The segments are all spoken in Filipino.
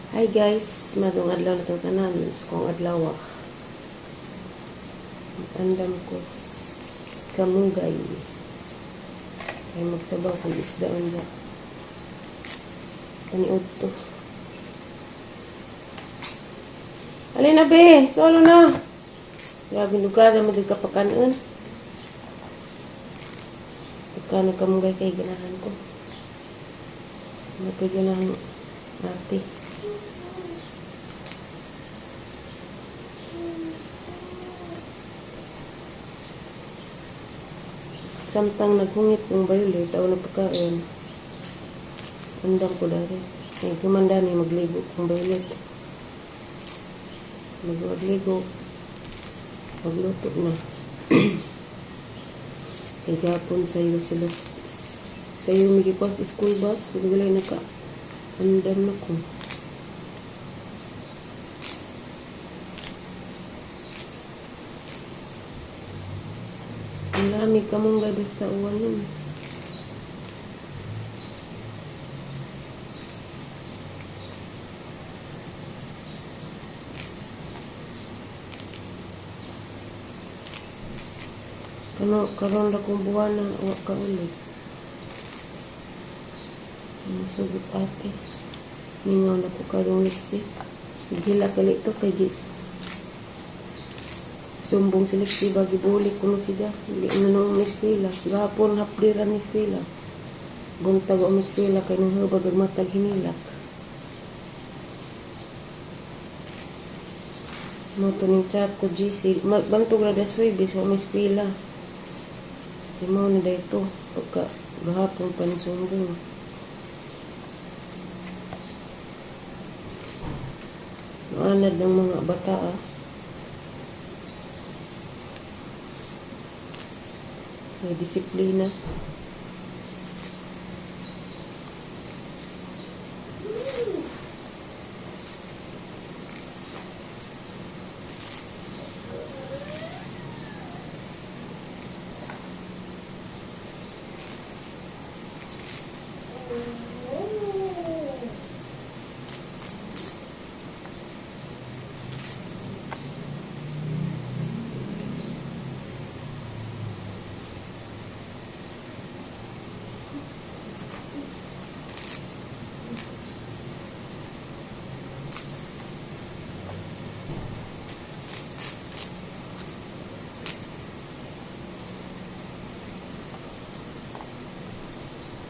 Hi guys, madung adlaw na itong tanan. So, kung adlaw andam ko kamugay. Ay magsabaw kung isda unja. Taniod to. Alin na be, solo na. Grabe lugar na madug kapakanan. Pagka kamugay kay ganahan ko. Mapiganahan ate. Samtang naghungit ng violet, ako na pagkain. Andam ko dati. Ay, kumanda ni magligo ng violet. Magligo. Magluto na. Kaya gapon sa'yo sila. Sa'yo mikipas school bus. Paggalay na ka. Andam na ko. Ang lamig ka mong gabis ta uwan yun. Karon na kong buwan na uwak ka ulit. Sugot ate. Ningaw na ko karong liksi. Gila kalit to kay di. Sumbong siliksi bagi bulik kuno siya. Hindi nung eskwela. Gapon hapdiran ni eskwela. Buntag o eskwela kay nung hubag matag hinilak. Mo to ning chat ko GC. Magbantog ra das Webis o eskwela. Di mo na dito. Pagka gahapon pa ni sumbong. Anad ng mga bata may disiplina.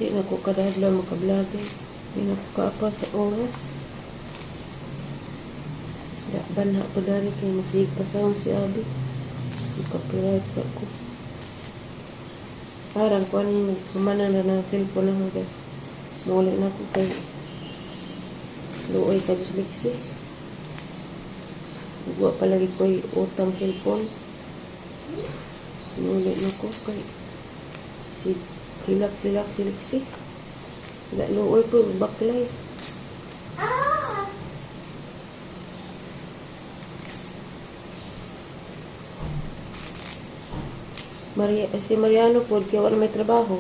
Di na ko kadadla makablagi. Di na ko kaapa sa oras. Banha ko dari kay masig pa sound si Abi. Copyright pa ko. Parang kung kumana na ng cellphone na hanggang. Muli na ko kay luoy ka bisliksi. Huwag palagi ko utang cellphone. Muli na ko kay si hilak siliksi. Tidak luoy po baklay. Si Mariano po kaya wala may trabaho.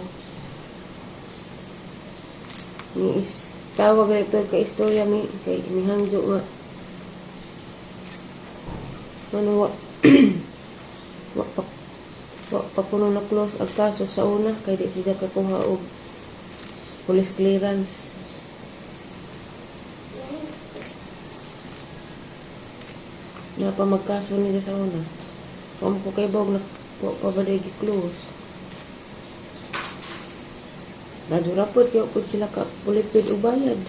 Tawag na ito kay istorya mi kay mihangjo nga. Ano pa kuno na close ang kaso sa una kay di siya kakuha og police clearance. Na pa magkaso niya sa una. Kung ko kay bog na pa ba dahil close. Radyo rapod kaya po sila ka pulipid o bayad.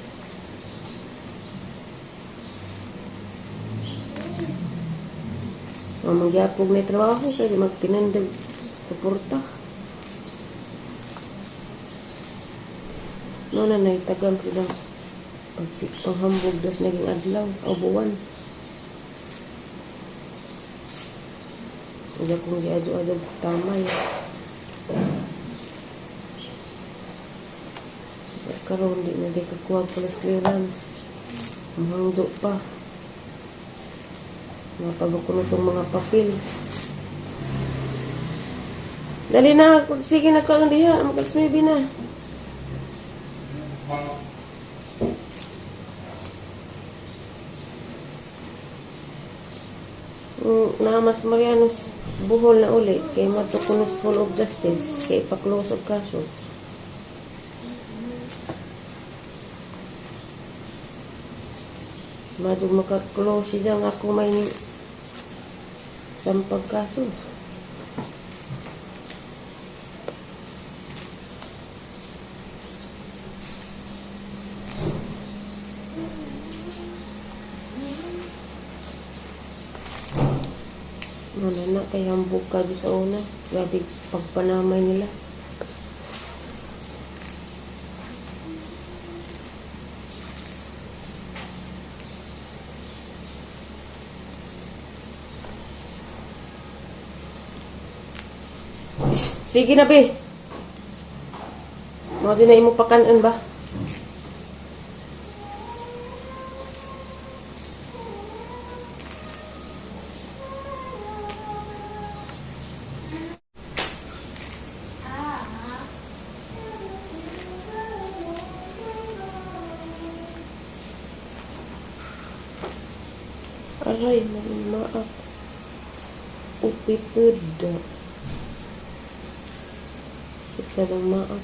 Magyapog na trabaho kaya magpinandag suporta. No na naitagang sila panghambog dos naging adlaw o buwan. Kaya kung giadyo-adyo tama yun. Karoon di na di kakuha police clearance. Mahangdo pa. Mapabukulo itong mga papel. Dali na, sige na kang diha. Makalas-maybe na. Na mas Marianos buhol na uli kay matukunos Hall of Justice kay ipaklose og kaso. Madug makaklose siya nga ako may sampag kaso. Wala na, kay hambog ka doon sa una. Grabe pagpanamay nila. Sige na, be. Mga sinay mo pakanan ba? Aray, maak. Utitid. Kita ng maak.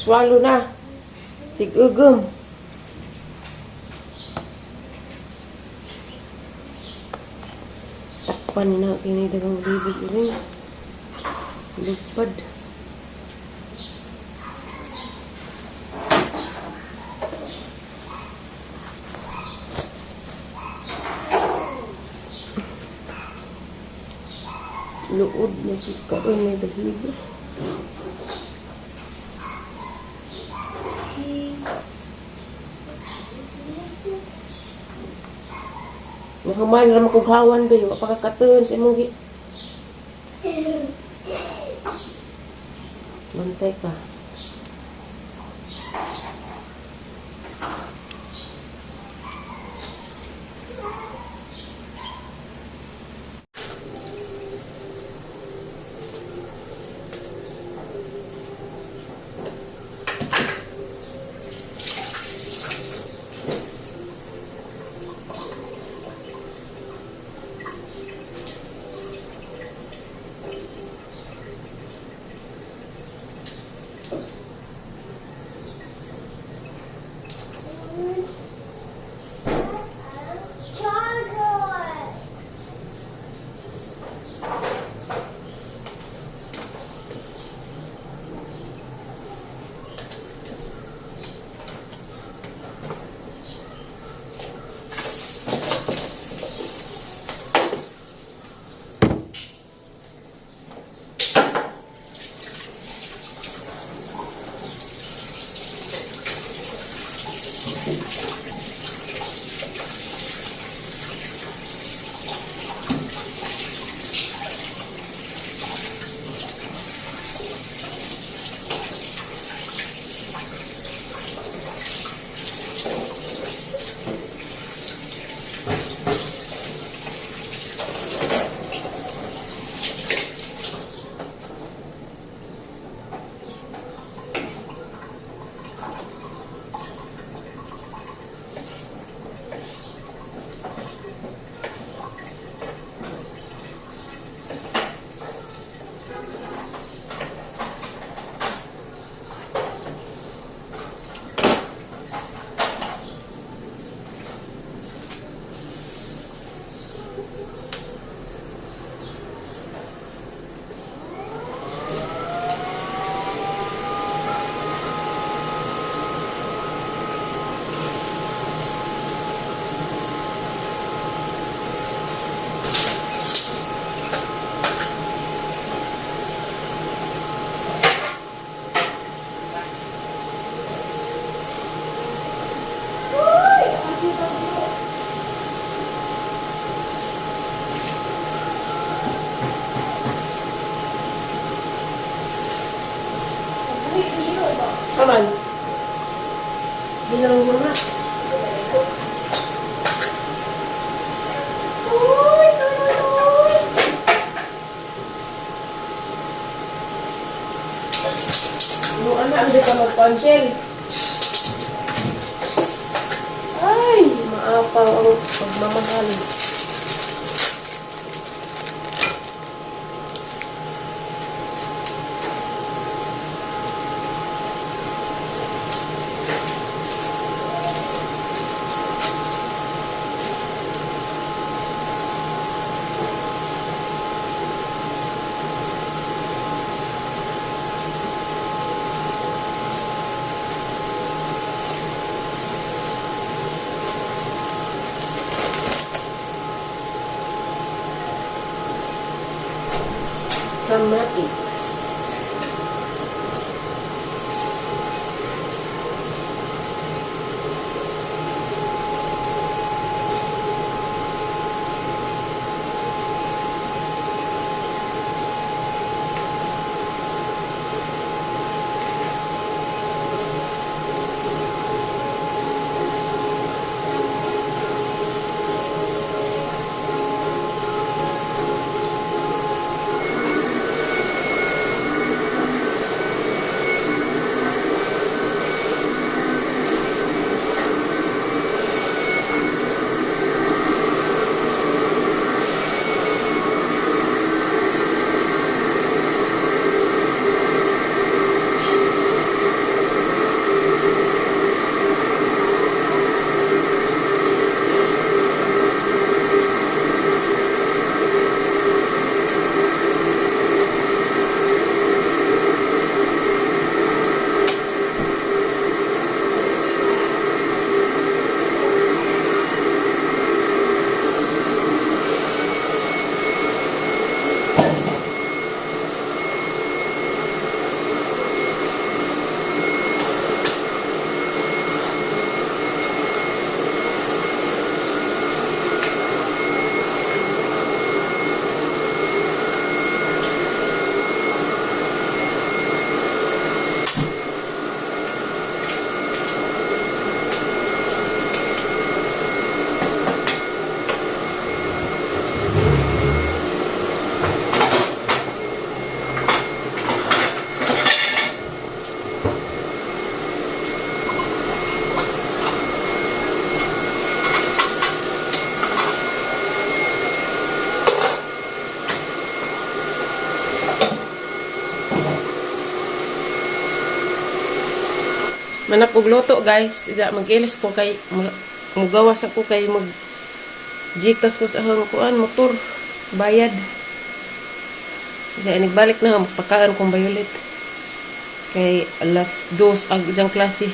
Swallow na. Sigugum. Takpan na kini dagang bibig ini. Lupad. Luod na si kaon may bahigo. Nakaman na makughawan ba yung pagkakatuon sa imong Bantay ka. Yung anak, hindi ka magpansin. Ay, maapaw ang pagmamahal. Kamatis. Manak og luto guys, ida magilis ko kay mugawas ako kay mag jikas ko sa hang kuan motor bayad. Ida nagbalik na magpakaan kong Violet. Kay alas 2 ag isang klase.